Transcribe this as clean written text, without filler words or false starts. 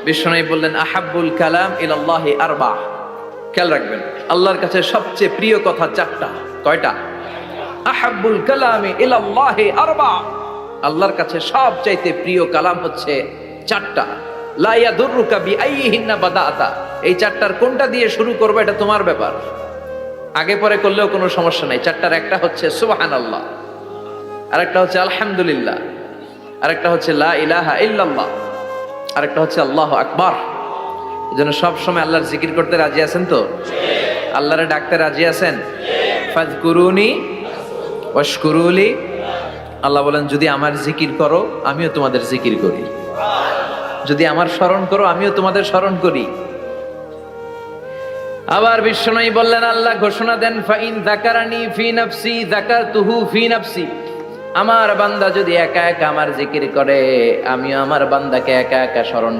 বিশ্বনবী বললেন আহাব্বুল কালাম ইলাল্লাহি আরবা। খেয়াল রাখবেন, আল্লাহর কাছে সবচেয়ে প্রিয় কথা চারটা। কয়টা? আহাব্বুল কালামি ইলাল্লাহি আরবা। আল্লাহর কাছে সবচাইতে প্রিয় কালাম হচ্ছে চারটা। লা ইয়াদুররুকা বিআইয়িহিন্না বাদাআতা। এই চারটার কোনটা দিয়ে শুরু করবে এটা তোমার ব্যাপার, আগে পরে করলেও কোনো সমস্যা নাই। চারটার একটা হচ্ছে সুবহানাল্লাহ, আরেকটা হচ্ছে আলহামদুলিল্লাহ, আরেকটা হচ্ছে লা ইলাহা ইল্লাল্লাহ, আরেকটা হচ্ছে আল্লাহু আকবার। এজন্য সব সময় আল্লাহর জিকির করতে রাজি আছেন তো? আল্লাহরে ডাকতে রাজি আছেন? ফাযকুরুনি ওয়াশকুরুলি। আল্লাহ বলেন, যদি আমার জিকির করো আমিও তোমাদের জিকির করি, যদি আমার স্মরণ করো আমিও তোমাদের স্মরণ করি। আবার বিশ্বনবী বললেন, আল্লাহ ঘোষণা দেন, ফাইন যাকারানি ফি নাফসি যাকারতুহু ফি নাফসি। আমার বান্দা যদি একা একা আমার জিকির করে আমিও আমার বান্দাকে একা একা স্মরণ